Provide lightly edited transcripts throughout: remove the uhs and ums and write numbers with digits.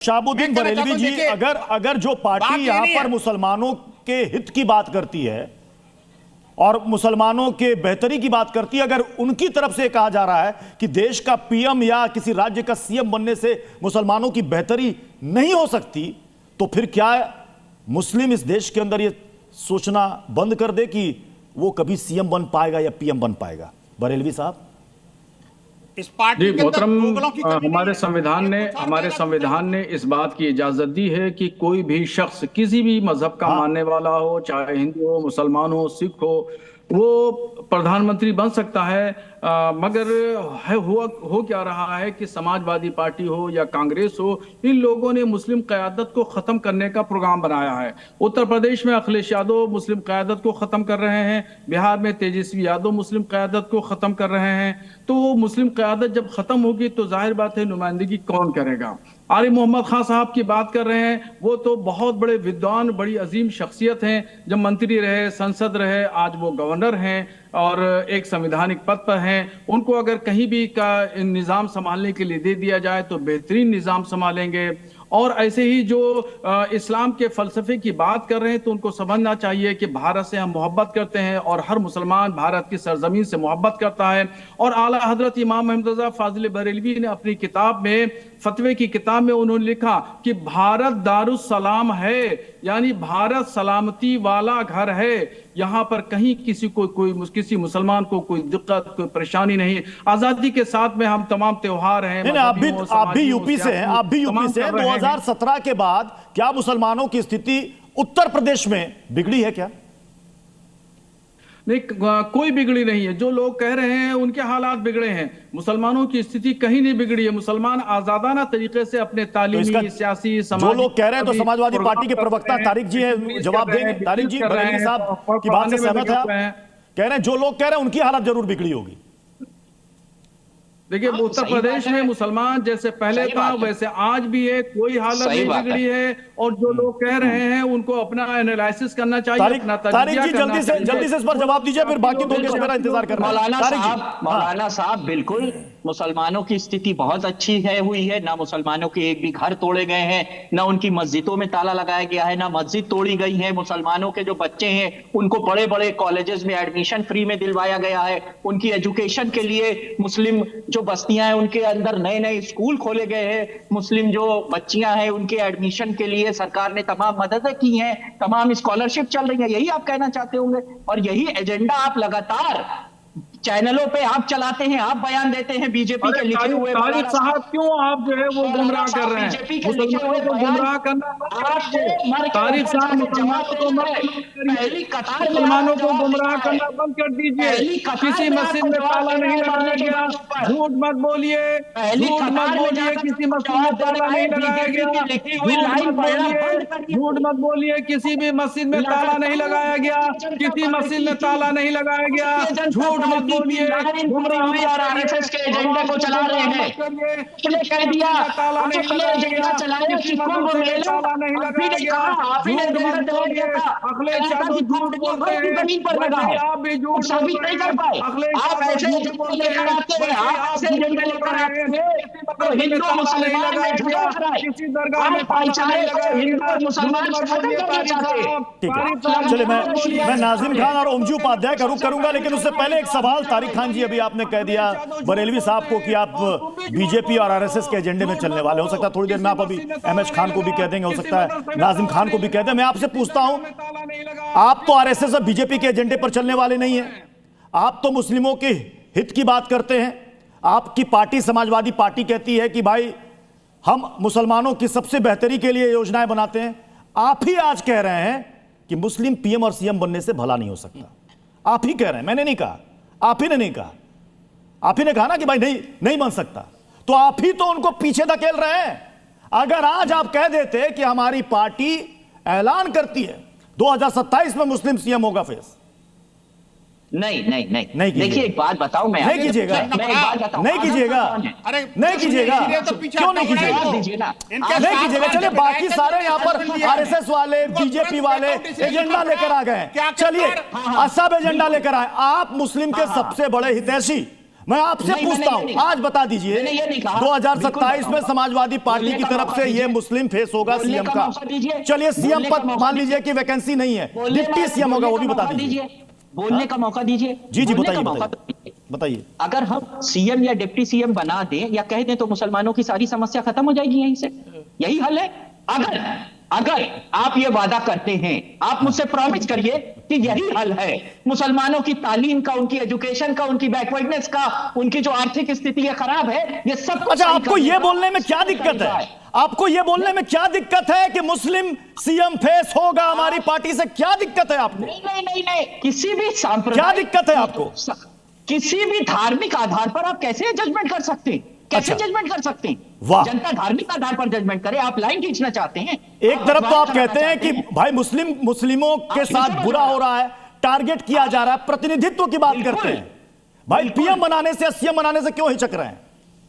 शहाबुद्दीन बरेलवी जी, अगर जो पार्टी यहां पर मुसलमानों के हित की बात करती है और मुसलमानों के बेहतरी की बात करती है, अगर उनकी तरफ से कहा जा रहा है कि देश का पीएम या किसी राज्य का सीएम बनने से मुसलमानों की बेहतरी नहीं हो सकती, तो फिर क्या मुस्लिम इस देश के अंदर ये सोचना बंद कर दे कि वो कभी सीएम बन पाएगा या पीएम बन पाएगा? बरेलवी साहब, इस पार्टी के अंदर मुगलों की कमी हमारे संविधान ने इस बात की इजाजत दी है कि कोई भी शख्स किसी भी मजहब का मानने वाला हो, चाहे हिंदू हो, मुसलमान हो, सिख हो, वो प्रधानमंत्री बन सकता है। मगर हो क्या रहा है कि समाजवादी पार्टी हो या कांग्रेस हो, इन लोगों ने मुस्लिम क़यादत को खत्म करने का प्रोग्राम बनाया है। उत्तर प्रदेश में अखिलेश यादव मुस्लिम क़यादत को खत्म कर रहे हैं, बिहार में तेजस्वी यादव मुस्लिम क़यादत को खत्म कर रहे हैं। तो मुस्लिम क़यादत जब खत्म होगी तो जाहिर बात है नुमाइंदगी कौन करेगा? आरिफ मोहम्मद खान साहब की बात कर रहे हैं, वो तो बहुत बड़े विद्वान, बड़ी अजीम शख्सियत हैं, जब मंत्री रहे, संसद रहे, आज वो गवर्नर हैं और एक संवैधानिक पद पर हैं। उनको अगर कहीं भी का निज़ाम संभालने के लिए दे दिया जाए तो बेहतरीन निज़ाम संभालेंगे। और ऐसे ही जो इस्लाम के फलसफे की बात कर रहे हैं, तो उनको समझना चाहिए कि भारत से हम मोहब्बत करते हैं और हर मुसलमान भारत की सरजमीन से मोहब्बत करता है। और आला हजरत इमाम मोहम्मद रज़ा फाजिल बरेलवी ने अपनी किताब में, फतवे की किताब में उन्होंने लिखा कि भारत दारुस्सलाम है, यानी भारत सलामती वाला घर है, यहाँ पर कहीं किसी मुसलमान को कोई दिक्कत, कोई परेशानी नहीं। आजादी के साथ में हम तमाम त्योहार हैं। आप भी यूपी से हैं, आप भी यूपी से हैं। 2017 के बाद क्या मुसलमानों की स्थिति उत्तर प्रदेश में बिगड़ी है? क्या नहीं, कोई बिगड़ी नहीं है। जो लोग कह रहे हैं उनके हालात बिगड़े हैं, मुसलमानों की स्थिति कहीं नहीं बिगड़ी है। मुसलमान आजादाना तरीके से अपने तालीमी, सियासी, जो लोग कह रहे हैं, तो समाजवादी पार्टी के प्रवक्ता तारिक जी है, जवाब देंगे। तारिक जी, बरेलवी साहब की बात से सहमत है आप? कह रहे हैं जो लोग कह रहे हैं उनकी हालत जरूर बिगड़ी होगी। देखिए, उत्तर प्रदेश में मुसलमान जैसे पहले था वैसे आज भी है, कोई हालत नहीं बिगड़ी है। और जो लोग कह रहे हैं उनको अपना एनालिसिस करना चाहिए। तारिक जी, जल्दी से इस पर जवाब दीजिए, फिर बाकी दो के मेरा इंतजार कर रहे हैं। मौलाना साहब, बिल्कुल मुसलमानों की स्थिति बहुत अच्छी हुई है। ना मुसलमानों के एक भी घर तोड़े गए हैं, ना उनकी मस्जिदों में ताला लगाया गया है, ना मस्जिद तोड़ी गई है। मुसलमानों के जो बच्चे हैं उनको बड़े बड़े कॉलेजेस में एडमिशन फ्री में दिलवाया गया है। उनकी एजुकेशन के लिए मुस्लिम जो बस्तियां हैं उनके अंदर नए नए स्कूल खोले गए हैं। मुस्लिम जो बच्चियां हैं उनके एडमिशन के लिए सरकार ने तमाम मददें की हैं, तमाम स्कॉलरशिप चल रही है। यही आप कहना चाहते होंगे और यही एजेंडा आप लगातार चैनलों पे आप चलाते हैं, आप बयान देते हैं। बीजेपी के लिखे हुए तारिक साहब, क्यों आप जो है वो गुमराह कर रहे हैं? मुसलमानों को गुमराह करना, तारिक साहब मुसलमानों को गुमराह करना बंद कर दीजिए। किसी मस्जिद में ताला नहीं लगाया गया, झूठ मत बोलिए, झूठ मत बोलिए। किसी मस्जिद में ताला नहीं लगाया गया, झूठ मत बोलिए। किसी भी मस्जिद में ताला नहीं लगाया गया, किसी मस्जिद में ताला नहीं लगाया गया, झूठ मत बोलिए। और आरएसएस के एजेंडे को चला रहे हैं। आपने कह दिया आपने एजेंडा चलाया कि कुंभ मेला, आपने कहा आपने जमीन पर लगा है, आप साबित नहीं कर पाए। आप ऐसे एजेंडे लेकर आते हैं, आप ऐसे एजेंडे लेकर आते हैं तो हिंदू मुसलमान में झगड़ा कराए, आप भाईचारे को हिंदू और मुसलमान खत्म करना चाहते हैं। चलिए, मैं नाजिम खान और ओमजी उपाध्याय का रुख करूंगा, लेकिन उससे पहले एक सवाल। तारिक खान जी, अभी आपने कह दिया बरेलवी साहब को कि आप बीजेपी और आरएसएस के एजेंडे में चलने वाले। हो सकता है थोड़ी देर में आप अभी एमएच खान को भी कह देंगे, हो सकता है नाजिम खान को भी कह दें। मैं आपसे पूछता हूं, आप तो आरएसएस और बीजेपी के एजेंडे पर चलने वाले नहीं हैं, आप तो मुस्लिमों के हित की बात करते हैं। आपकी पार्टी समाजवादी पार्टी कहती है कि भाई हम मुसलमानों की सबसे बेहतरी के लिए योजनाएं बनाते हैं। आप ही आज कह रहे हैं कि मुस्लिम पीएम और सीएम बनने से भला नहीं हो सकता। आप ही कह रहे हैं, मैंने नहीं कहा, आप ही ने नहीं कहा। आप ही ने कहा ना कि भाई नहीं बन सकता, तो आप ही तो उनको पीछे धकेल रहे हैं। अगर आज आप कह देते कि हमारी पार्टी ऐलान करती है 2027 में मुस्लिम सीएम होगा फेस, नहीं देखिए, एक बात बताओ, मैं नहीं कीजिएगा, नहीं कीजिएगा, नहीं कीजिएगा, क्यों नहीं कीजिएगा? नहीं कीजिएगा। चलिए, बाकी सारे यहाँ पर आरएसएस वाले, बीजेपी वाले एजेंडा लेकर आ गए। चलिए, सब एजेंडा लेकर आए। आप मुस्लिम के सबसे बड़े हितैषी मैं आपसे नहीं, पूछता हूं, आज बता दीजिए मैंने ये नहीं कहा। 2027 में समाजवादी पार्टी बोलने की का तरफ मौका से ये दीजिए। मुस्लिम फेस होगा बोलने सीएम का का। मौका दीजिए। चलिए सीएम बोलने का पद मौका मान लीजिए कि वैकेंसी नहीं है, बोलने डिप्टी का- सीएम होगा, वो भी बोलने का बता मौका दीजिए। बोलने का मौका दीजिए। जी जी बोलने बताइए का मौका बताइए बताइए। अगर हम सीएम या डिप्टी सीएम बना दें या कह दें तो मुसलमानों की सारी समस्या खत्म हो जाएगी यहीं से। यही हल है। अगर आप ये वादा करते हैं, आप मुझसे प्रॉमिस करिए कि यही हल है मुसलमानों की तालीम का, उनकी एजुकेशन का, उनकी बैकवर्डनेस का, उनकी जो आर्थिक स्थिति है खराब है, ये सब कुछ अच्छा, सही आपको करने ये का बोलने में क्या दिक्कत है? आपको ये बोलने में क्या दिक्कत है कि मुस्लिम सीएम फेस होगा हमारी पार्टी से? क्या दिक्कत है आपको? नहीं, किसी भी सांप्रदायिक, क्या दिक्कत है आपको? किसी भी धार्मिक आधार पर आप कैसे जजमेंट कर सकते हैं? कैसे अच्छा। जजमेंट कर सकते हैं? वाह। जनता धार्मिक आधार पर जजमेंट करे। आप लाइन खींचना चाहते हैं। एक तरफ तो आप कहते हैं कि भाई मुस्लिमों के साथ बुरा हो रहा है, टारगेट किया जा रहा है, प्रतिनिधित्व की बात करते हैं। भाई पीएम बनाने से, सीएम बनाने से क्यों हिचक रहे हैं?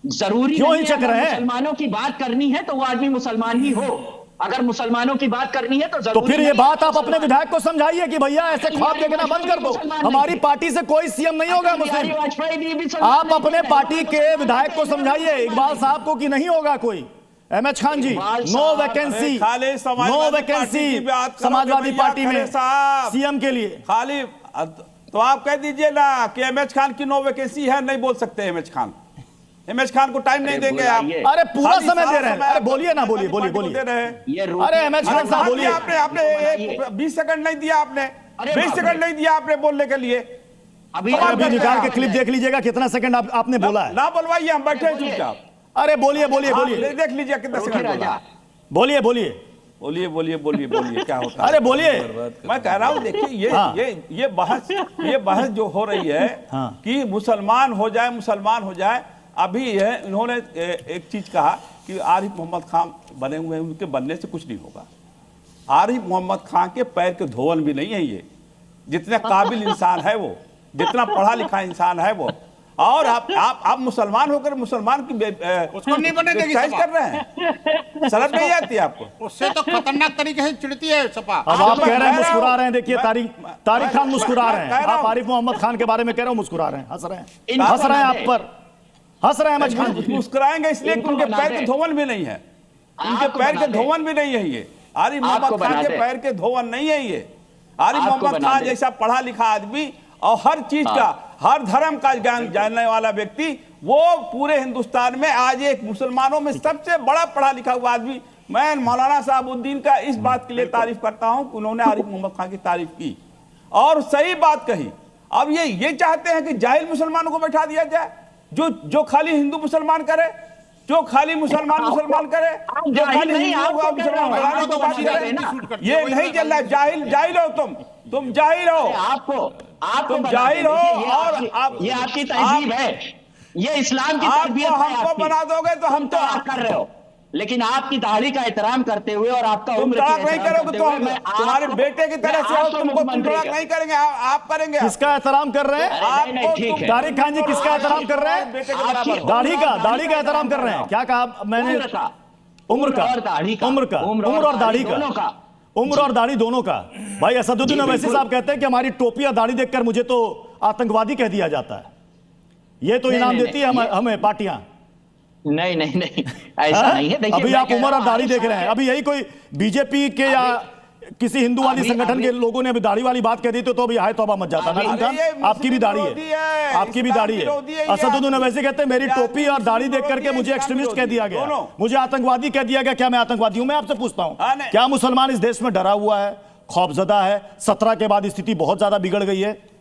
जरूरी क्यों नहीं हिचक है, रहे अगर हैं? मुसलमानों की बात करनी है तो वो आदमी मुसलमान ही हो। अगर मुसलमानों की बात करनी है तो तो जरूरी फिर ये नहीं है बात आप अपने मुसलमान- विधायक को समझाइए कि भैया ऐसे ख्वाब देखना बंद कर दो, हमारी पार्टी से कोई सीएम नहीं होगा मुस्लिम। वाजपेयी जी भी सलमान आप नहीं अपने थे। पार्टी के विधायक को समझाइए, इकबाल साहब को, कि नहीं होगा कोई। एमएच खान जी, इकबाल नो साहब, वैकेंसी, खाली नो समाजवादी वैकेंसी पार्टी की बात करो समाजवादी कि भैया पार्टी में खड़े साहब। सीएम के लिए। खाली तो आप कह दीजिए ना कि एमएच खान की नो वैकेंसी है, नहीं बोल सकते एमएच खान। एमएच खान को टाइम नहीं देंगे आप। बुलाइए। अरे पूरा खाली समय सारा दे रहे हैं। समय अरे आप बोलिए ना, बोलिए पार्टी को बोलिए दे रहे हैं। ये अरे एमएच खान साहब कहा बोलिए। दिया आपने 20 सेकंड नहीं दिया आपने, अरे 20 बाप रे। सेकंड नहीं दिया आपने बोलने के लिए। अभी तो आप अभी करते निकाल हैं के आप। क्लिप देख लीजिएगा कितना सेकंड आपने बोला है। ना बोलवाइए, हम बैठे हैं चुपचाप। अरे बोलिए बोलिए हाँ, बोलिए देख लीजिए कितना रुकिए सेकंड राजा। बोला। बोलिए बोलिए बोलिए क्या होता है। अरे बोलिए। मैं कह रहा हूँ देखिए हाँ। ये बहस जो हो रही है हाँ। कि मुसलमान हो जाए। अभी इन्होंने एक चीज कहा कि आरिफ मोहम्मद खान बने हुए हैं, उनके बनने से कुछ नहीं होगा। आरिफ मोहम्मद खान के पैर के धोवन भी नहीं है ये, जितने काबिल इंसान है वो, जितना पढ़ा लिखा इंसान है वो। और आप मुसलमान होकर मुसलमान की उसको नहीं बनने देगी क्रिटिसाइज सपा। कर रहे हैं। शर्म नहीं आती आपको? उससे तो खतरनाक तरीके से चिढ़ती है सपा। अब आप मैं कह रहे हैं कह रहा मुस्कुरा हूं। रहे हैं। देखिए तारिक खान मुस्कुरा रहे कह हैं। रहा आप हूं। आरिफ मोहम्मद खान के बारे में कह रहे हो, मुस्कुरा रहे हैं, हंस रहे हैं इनको आप बना दे। पर, हंस रहे हैं एमएच खान जी। मुस्कुराएंगे इसलिए कि इनको उनके बना पैर दे। के धोवन भी नहीं है। उनके आपको पैर बना के दे। धोवन भी नहीं है ये। आरिफ आपको मोहम्मद खान बना के दे। पैर के धोवन नहीं है ये। आरिफ आपको मोहम्मद बना खान दे। जैसा पढ़ा लिखा आदमी और हर चीज का, हर धर्म का ज्ञान जानने वाला व्यक्ति, वो पूरे हिंदुस्तान में आज एक मुसलमानों में सबसे बड़ा पढ़ा लिखा हुआ आदमी। मैं मौलाना साहबुद्दीन का इस बात के लिए तारीफ करता हूं कि उन्होंने आरिफ मोहम्मद खान की तारीफ की और सही बात कही। अब ये चाहते हैं कि जाहिल मुसलमानों को बैठा दिया जाए, जो खाली हिंदू मुसलमान करे, जो खाली मुसलमान करे, जो खाली हिंदू को मुसलमान बनाने को बात करे। ये नहीं चल रहा। जाहिल हो तुम जाहिल हो। आपको तुम बना जाहिल दे। हो देखिए, और ये आपकी तहजीब है, ये इस्लाम की तरबियत है हमको आपकी। बना दोगे तो हम तुम तो आप कर रहे हो, लेकिन आपकी दाढ़ी का एहतराम करते हुए और आपका तुम उम्र का तड़ाक नहीं एहतराम करोगे करते तो हुए हम मैं तुम्हारे आपको- बेटे की तरह से मैं हो। आपको तुम मुख्यमंत्री तड़ाक का- नहीं करेंगे, आप करेंगे। किसका एहतराम कर रहे हैं? नहीं, नहीं, ठीक है। तारिक खान जी किसका एहतराम कर रहे हैं? बेटे के बराबर हो। दाढ़ी का एहतराम कर रहे हैं। क्या कहा मैंने? उम्र का उम्र का और दाढ़ी का उम्र और दाढ़ी दोनों का का। उम्र और दाढ़ी दोनों का। भाई असदुद्दीन जी, ओवैसी बिल्कुल। साहब कहते हैं कि हमारी टोपी और दाढ़ी देखकर मुझे तो आतंकवादी कह दिया जाता है। ये तो नहीं, इनाम नहीं, देती है हमें पार्टियां। नहीं ऐसा हाँ? नहीं है। देखिए, अभी मैं आप कह उम्र रहा और हूं, दाढ़ी आरिफ देख रहे हैं। साहब अभी यही कोई बीजेपी के या किसी हिंदूवादी अभी- संगठन के अभी- लोगों ने अभी दाढ़ी वाली बात कह दी तो अभी हाय तौबा मच जाता ना अरे इंसान। ये आपकी भी दाढ़ी विरोधी है, है, आपकी भी इस्लाम दाढ़ी विरोधी है है। ये असदुद्दीन आपकी- ओवैसी कहते हैं मेरी ये टोपी और आपकी दाढ़ी देख करके विरोधी मुझे है, एक्सट्रीमिस्ट कह दिया गया, दोनों। मुझे आतंकवादी कह दिया गया। क्या मैं आतंकवादी हूं? मैं आपसे पूछता हाँ, हूं, नहीं। क्या मुसलमान इस देश में डरा हुआ है, खौफजदा है? 17 के बाद स्थिति बहुत ज्यादा बिगड़ गई है।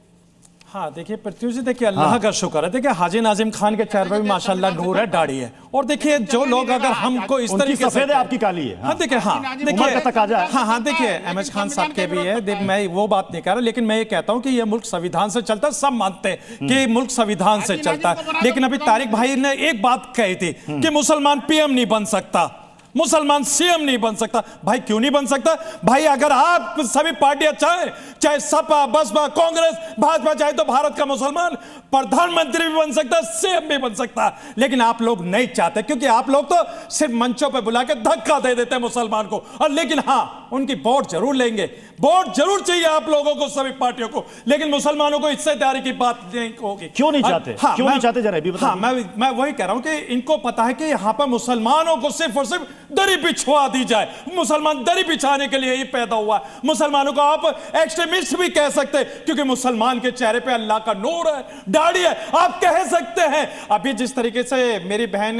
हाँ देखिए पृथ्वी जी, देखिए अल्लाह का शुक्र है। देखिए हाजी नाजिम खान के चेहरे पे भी माशाल्लाह नूर है, दाढ़ी है। और देखिए जो लोग अगर हमको इस उनकी तरीके से सफेद है, आपकी काली है। हाँ देखिए, हाँ उम्र देखिए, का तकाजा है। हाँ देखिए एमएच खान साहब के भी है। मैं वो बात नहीं कह रहा, लेकिन मैं ये कहता हूँ कि ये मुल्क संविधान से चलता है। सब मानते हैं कि मुल्क संविधान से चलता है, लेकिन अभी तारिक भाई ने एक बात कही थी कि मुसलमान पीएम नहीं बन सकता, मुसलमान सीएम नहीं बन सकता। भाई क्यों नहीं बन सकता? भाई अगर आप सभी पार्टियां चाहे सपा, बसपा, कांग्रेस, भाजपा, चाहे तो भारत का मुसलमान प्रधानमंत्री भी बन सकता, सीएम भी बन सकता, लेकिन आप लोग नहीं चाहते, क्योंकि आप लोग तो सिर्फ मंचों पे बुला के धक्का दे देते हैं मुसलमान को। और लेकिन हाँ उनकी वोट जरूर लेंगे, वोट जरूर चाहिए आप लोगों को, सभी पार्टियों को, लेकिन मुसलमानों को हिस्सेदारी की बात नहीं होगी। क्यों नहीं चाहते? क्यों नहीं चाहते जरा भी बताइए। हाँ, मैं वही कह रहा हूं कि इनको पता है कि यहां पर मुसलमानों को सिर्फ और सिर्फ दरी बिछवा दी जाए। मुसलमान दरी बिछाने के लिए ही पैदा हुआ। मुसलमानों को आप एक्सट्रीमिस्ट भी कह सकते हैं, क्योंकि मुसलमान के चेहरे पे अल्लाह का नूर है, दाढ़ी है, आप कह सकते हैं। अभी जिस तरीके से मेरी बहन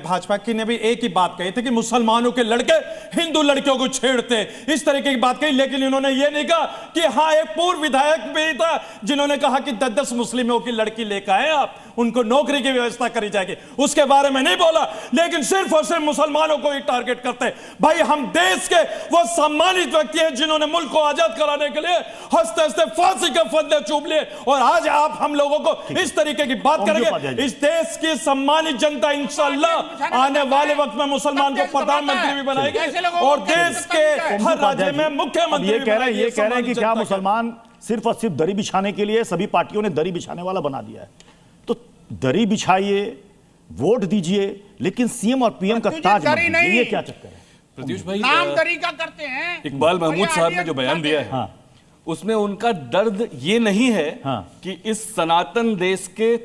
भाजपा की ने भी एक ही बात कही थी कि मुसलमानों के लड़के हिंदू लड़कियों को छेड़ते, इस तरीके की बात कही, लेकिन इन्होंने ये नहीं कहा कि हाँ, एक पूर्व विधायक भी था जिन्होंने कहा कि 10-10 मुस्लिमों की लड़की लेकर आए आप, उनको नौकरी की व्यवस्था करी जाएगी, उसके बारे में नहीं बोला, लेकिन सिर्फ और सिर्फ मुसलमानों को ही टारगेट करते हैं। भाई, हम देश के वो सम्मानित व्यक्ति हैं जिन्होंने मुल्क को आजाद कराने के लिए हंसते हंसते फांसी के फंदे चूम लिए, और आज आप हम लोगों को इस तरीके की बात करेंगे। इस देश की सम्मानित जनता इंशाअल्लाह आने वाले वक्त में मुसलमान को प्रधानमंत्री भी बनाएगी और देश के हर राज्य में मुख्यमंत्री। ये कह रहे हैं कि क्या मुसलमान सिर्फ और सिर्फ दरी बिछाने के लिए सभी पार्टियों ने दरी बिछाने वाला बना दिया है? तो दरी बिछाइए, वोट दीजिए, लेकिन सीएम और पीएम का ताज मत दीजिए, ये क्या चक्कर है? प्रत्युष भाई, नाम तरीका करते हैं। इकबाल महमूद साहब ने जो बयान दिया है, हाँ, उसमें उनका दर्द ये नहीं है हाँ, कि इस सनातन देश के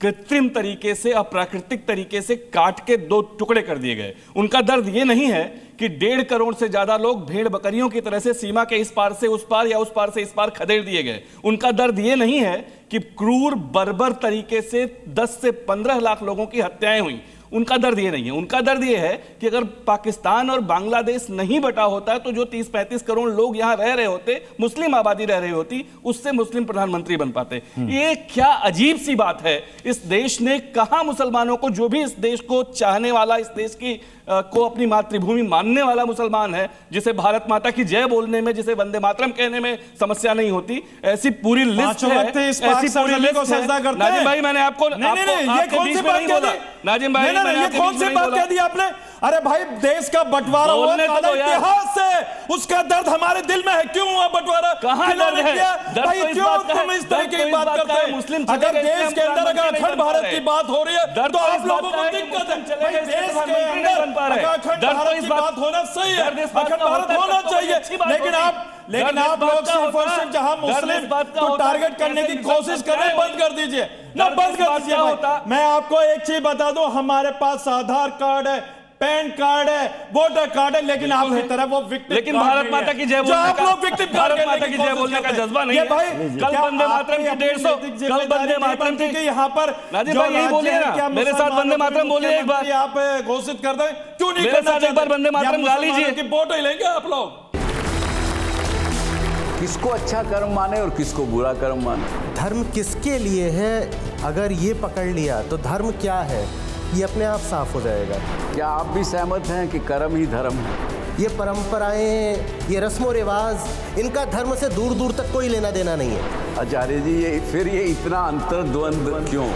कृत्रिम तरीके से, अप्राकृतिक तरीके से काट के 2 टुकड़े कर दिए गए। उनका दर्द ये नहीं है कि 1.5 करोड़ से ज्यादा लोग भेड़ बकरियों की तरह से सीमा के इस पार से उस पार या उस पार से इस पार खदेड़ दिए गए। उनका दर्द ये नहीं है कि क्रूर बर्बर तरीके से 10 से 15 लाख लोगों की हत्याएं हुई। उनका दर्द ये नहीं है। उनका दर्द ये है कि अगर पाकिस्तान और बांग्लादेश नहीं बटा होता तो जो 30-35 करोड़ लोग यहां रह रहे होते, मुस्लिम आबादी रह रही होती, उससे मुस्लिम प्रधानमंत्री बन पाते। ये क्या अजीब सी बात है। इस देश ने कहा मुसलमानों को, जो भी इस देश को चाहने वाला, इस देश की को अपनी मातृभूमि मानने वाला मुसलमान है, जिसे भारत माता की जय बोलने में, जिसे वंदे मातरम कहने में समस्या नहीं होती, ऐसी पूरी लिस्ट है। ऐसी पूरी लिस्ट है। नाजिम भाई, मैंने आपको ये कौन सी बात कह दी? नाजिम भाई, ये कौन सी बात कह दी आपने? अरे भाई, देश का बंटवारा हुआ इतिहास से, उसका दर्द हमारे दिल में है। क्यों हुआ बंटवारा? कहां दर्द है? भाई, क्यों तुम इस तरीके की बात करते हैं? मुस्लिम अगर देश के अंदर अगर अखंड भारत की बात हो रही है तो आप लोगों को दिक्कत है। देश के अंदर अखंड भारत की बात होना सही है, अखंड भारत होना चाहिए, लेकिन आप लोग सिर्फ और सिर्फ जहां मुस्लिम को टारगेट करने की कोशिश कर रहे हैं, बंद कर दीजिए ना, बंद कर दीजिए। मैं आपको एक चीज बता दूं, हमारे पास आधार कार्ड है, पैन कार्ड है, वोटर कार्ड है, लेकिन आपकी तरह वो विक्टिम, लेकिन भारत माता की जय बोलने आप लोग विक्टिम भारत माता की जय बोलने का जज्बा नहीं है भाई। कल वंदे मातरम की 150, कल वंदे मातरम की यहाँ पर नाजिम भाई यही बोलिए ना, मेरे साथ वंदे मातरम बोलिए एक बार। आप घोषित कर दें, क्यों नहीं मेरे साथ एक बार वंदे मातरम गा लीजिए कि वोट ही लेंगे आप लोग। किसको अच्छा कर्म माने और किसको बुरा कर्म माने? धर्म किसके लिए है, अगर ये पकड़ लिया तो धर्म क्या है ये अपने आप साफ हो जाएगा। क्या आप भी सहमत हैं कि कर्म ही धर्म है? ये परंपराएं, ये रस्मों रिवाज, इनका धर्म से दूर दूर तक कोई लेना देना नहीं है। आचार्य जी, ये इतना अंतर्द्वंद क्यों?